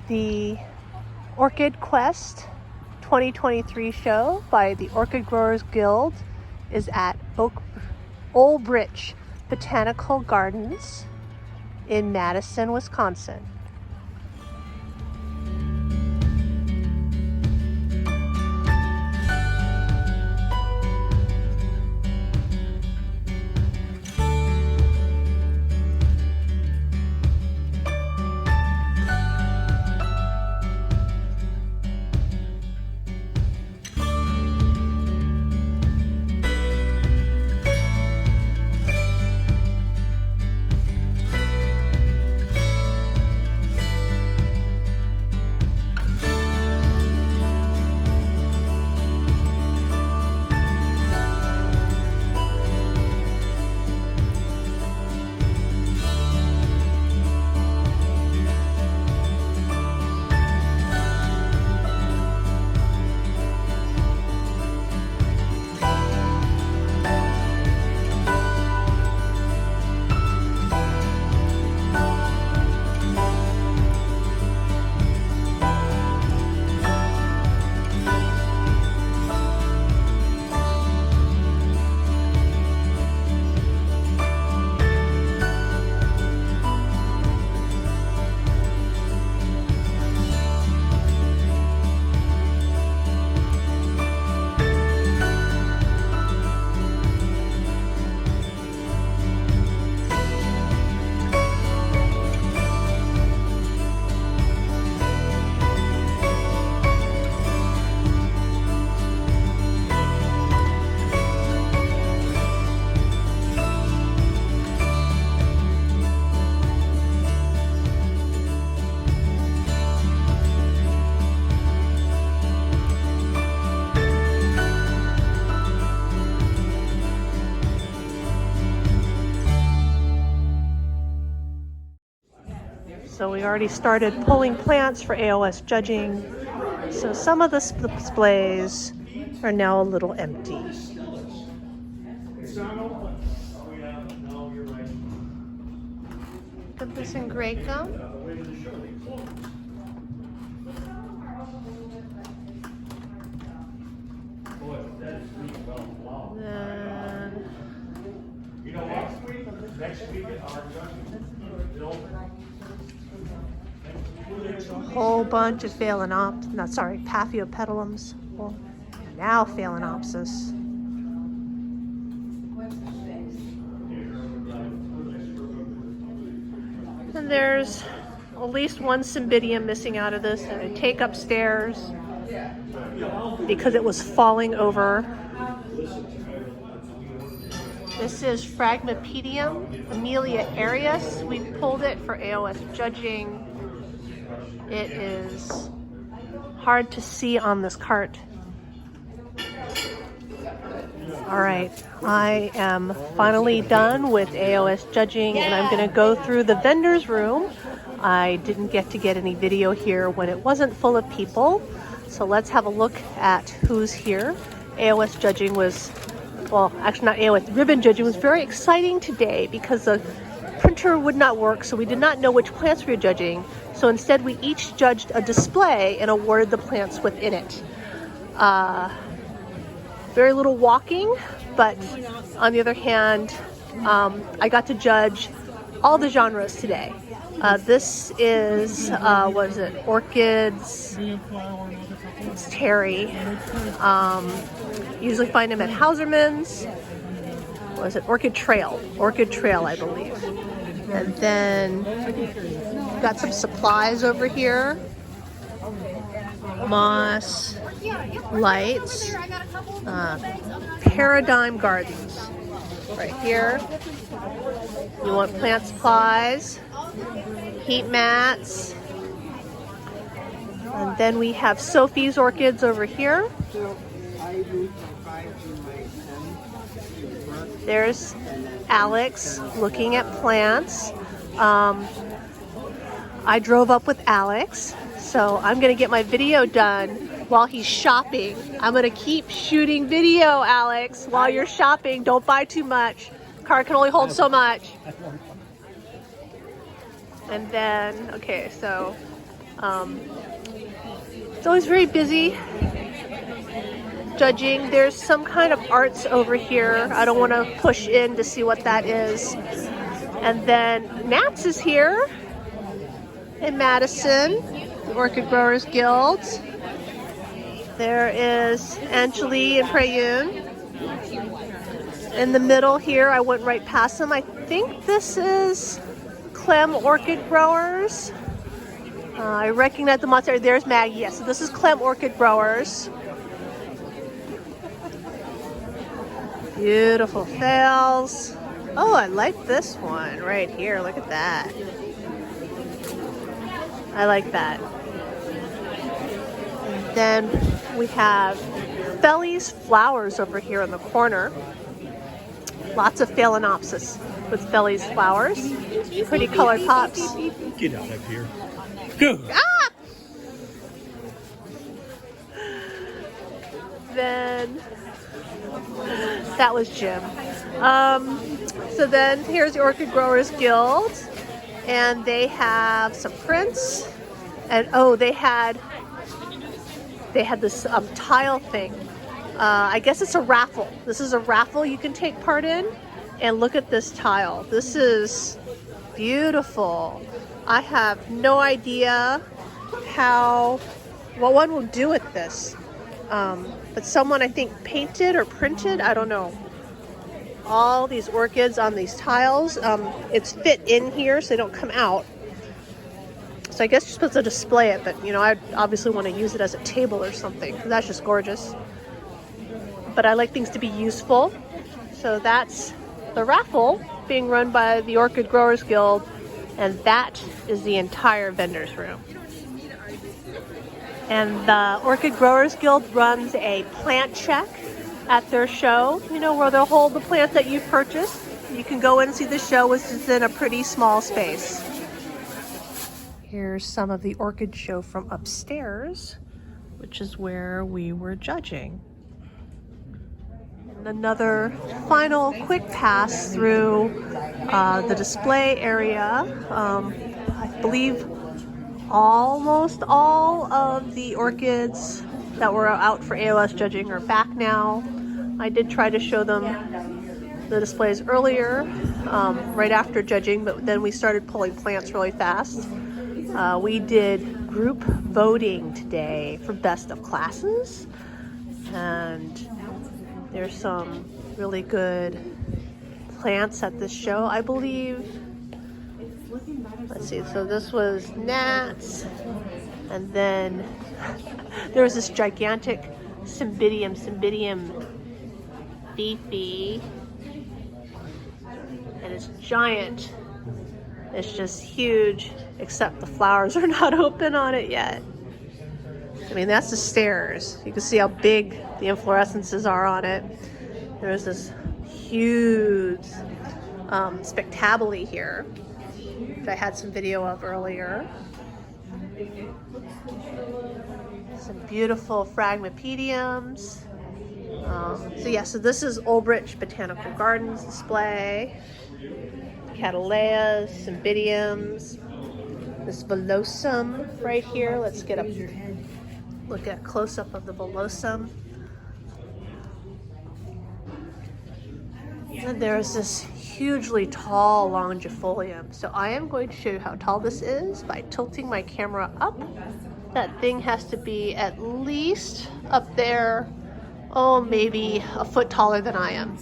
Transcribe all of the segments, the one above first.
The Orchid Quest 2023 show by the Orchid Growers Guild is at Old Bridge Botanical Gardens in Madison, Wisconsin. So we already started pulling plants for AOS judging. So some of the displays are now a little empty. Put this in gray gum. Then a whole bunch of Paphiopedilums. Well, now Phalaenopsis. And there's at least one Cymbidium missing out of this, and I take upstairs because it was falling over. This is Phragmipedium Amelia Arias. We pulled it for AOS judging. It is hard to see on this cart. All right, I am finally done with AOS judging, and I'm gonna go through the vendor's room. I didn't get to get any video here when it wasn't full of people. So let's have a look at who's here. AOS judging was, well, actually not AOS, ribbon judging was very exciting today because the printer would not work, so we did not know which plants we were judging. So instead we each judged a display and awarded the plants within it. Very little walking, but on the other hand, I got to judge all the genres today. This is, what is it, Orchids, it's Terry. Usually find him at Hauserman's. What is it, Orchid Trail, I believe. And then got some supplies over here. Moss, lights, Paradigm Gardens. Right here. You want plant supplies, heat mats. And then we have Sophie's Orchids over here. There's Alex looking at plants. I drove up with Alex, so I'm gonna get my video done while he's shopping. I'm gonna keep shooting video, Alex, while you're shopping. Don't buy too much. Car can only hold so much. And then, okay, so It's always very busy judging. There's some kind of arts over here. I don't want to push in to see what that is. And then Nats is here in Madison, the Orchid Growers Guild. There is Angeli and Prayun. In the middle here, I went right past them. I think this is Clem Orchid Growers. I recognize the monster. There's Maggie. Yes, so this is Clem Orchid Growers. Beautiful phales. Oh, I like this one right here. Look at that. I like that. And then we have Feli's Flowers over here in the corner. Lots of Phalaenopsis with Feli's Flowers. Pretty colored pops. Get out of here. Go. Ah! Then that was Jim. So then here's the Orchid Growers Guild, and they have some prints, and oh, they had this tile thing. I guess it's a raffle. This is a raffle you can take part in, and look at this tile. This is beautiful. I have no idea what one will do with this. But someone, I think, painted or printed, I don't know, all these orchids on these tiles. It's fit in here so they don't come out. So I guess you're supposed to display it, but you know, I obviously want to use it as a table or something, because that's just gorgeous. But I like things to be useful. So that's the raffle being run by the Orchid Growers Guild, and that is the entire vendor's room. And the Orchid Growers Guild runs a plant check at their show, you know, where they'll hold the plants that you've purchased. You can go in and see the show, which is in a pretty small space. Here's some of the orchid show from upstairs, which is where we were judging. And another final quick pass through the display area. I believe almost all of the orchids that were out for AOS judging are back now. I did try to show them the displays earlier, right after judging, but then we started pulling plants really fast. We did group voting today for best of classes, and there's some really good plants at this show, I believe. Let's see, so this was Gnats, and then there was this gigantic Cymbidium beefy, and it's giant. It's just huge, except the flowers are not open on it yet. I mean, that's the stairs. You can see how big the inflorescences are on it. There's this huge spectabile here, which I had some video of earlier. Some beautiful Phragmipediums. So yeah, so this is Olbrich Botanical Gardens display. Cataleas, Cymbidiums. This Villosum right here. Let's get a look at close-up of the Villosum. And there's this hugely tall longifolium. So I am going to show you how tall this is by tilting my camera up. That thing has to be at least up there, oh, maybe a foot taller than I am.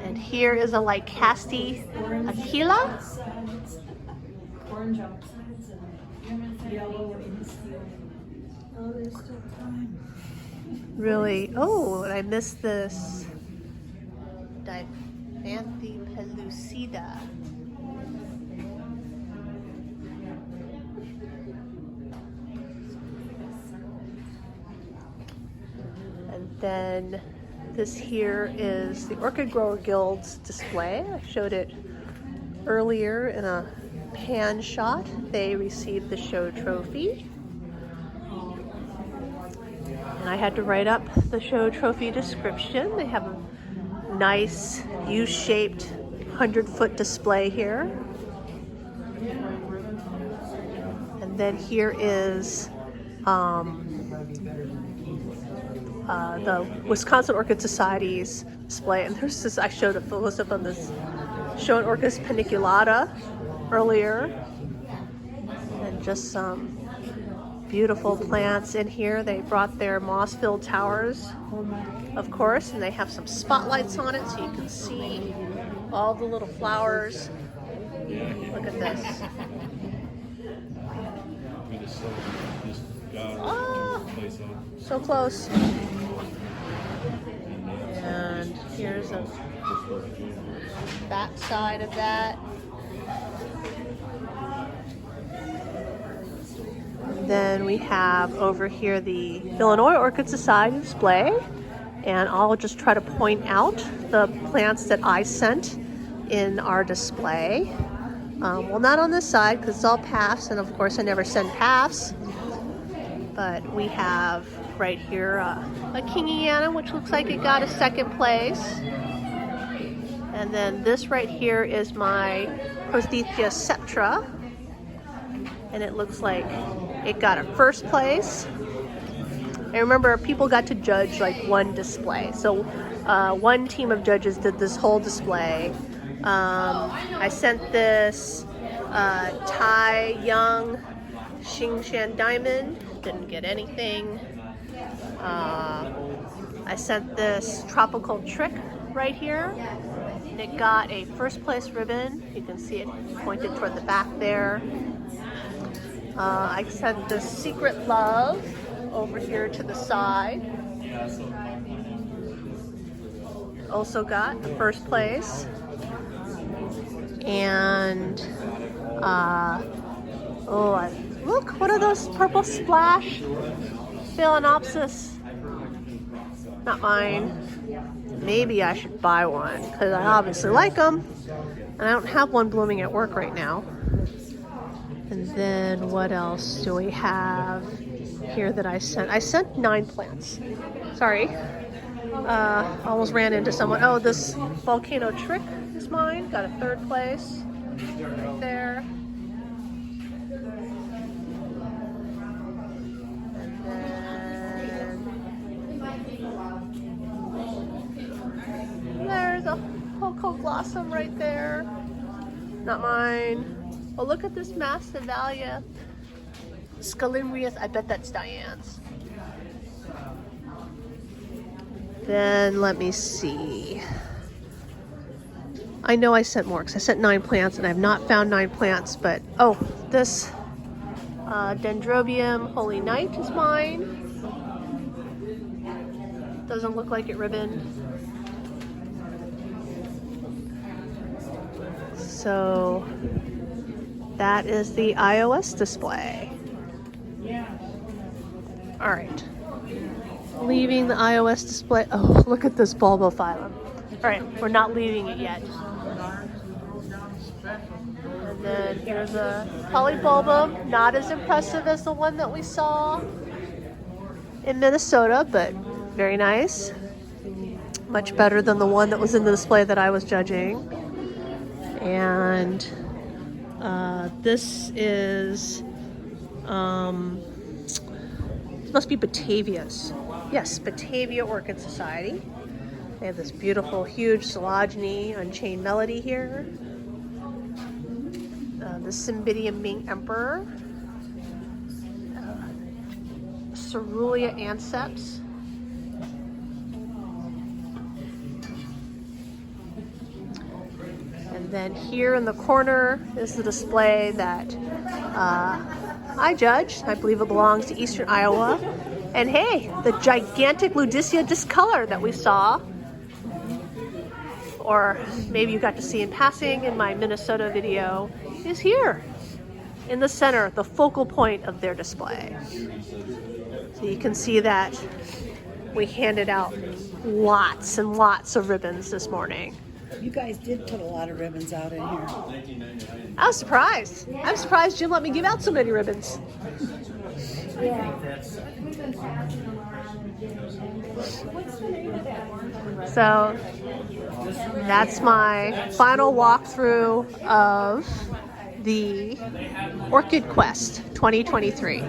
And here is a Lycaste Aquila. Really, oh, and I missed this Dianthe pellucida. And then this here is the Orchid Grower Guild's display. I showed it earlier in a pan shot. They received the show trophy. And I had to write up the show trophy description. They have a nice U-shaped 100-foot display here. And then here is the Wisconsin Orchid Society's display. And there's this, I showed a close-up on this, showing Orchis paniculata earlier. And just some beautiful plants in here. They brought their moss-filled towers, of course, and they have some spotlights on it so you can see all the little flowers. Look at this. Oh, so close. And here's a back side of that. Then we have over here the Illinois Orchid Society display, and I'll just try to point out the plants that I sent in our display. Well, not on this side because it's all paths, and of course I never send paths. But we have right here a Kingiana, which looks like it got a second place. And then this right here is my Prosdethia Septra, and it looks like it got a first place. And remember, people got to judge like one display. So one team of judges did this whole display. I sent this Tai Young Xingshan Diamond, didn't get anything. I sent this Tropical Trick right here, and it got a first place ribbon. You can see it pointed toward the back there. I sent this Secret Love over here to the side. Also got the first place. And look, what are those purple splash Phalaenopsis? Not mine. Maybe I should buy one because I obviously like them, and I don't have one blooming at work right now. And then what else do we have here that I sent? I sent 9 plants. Sorry. Almost ran into someone. Oh, this Volcano Trick is mine. Got a third place right there. And then there's a Hocoglossom right there. Not mine. Oh, look at this Massivalia Scalimbrius. I bet that's Diane's. Then let me see. I know I sent more because I sent 9 plants and I have not found 9 plants, but oh, this Dendrobium Holy Night is mine. Doesn't look like it ribboned. So that is the iOS display. All right. Leaving the iOS display. Oh, look at this Bulbophyllum. All right, we're not leaving it yet. And then here's a Polybulbum. Not as impressive as the one that we saw in Minnesota, but very nice. Much better than the one that was in the display that I was judging. And this is, this must be Batavia's. Yes, Batavia Orchid Society. They have this beautiful, huge Collagenea Unchained Melody here. The Cymbidium Ming Emperor. Cerulean Anceps. And then here in the corner is the display that I judged. I believe it belongs to Eastern Iowa. And hey, the gigantic Ludicea discolor that we saw, or maybe you got to see in passing in my Minnesota video, is here in the center, the focal point of their display. So you can see that we handed out lots and lots of ribbons this morning. You guys did put a lot of ribbons out in here. I was surprised. I'm surprised Jim let me give out so many ribbons. So that's my final walkthrough of the Orchid Quest 2023.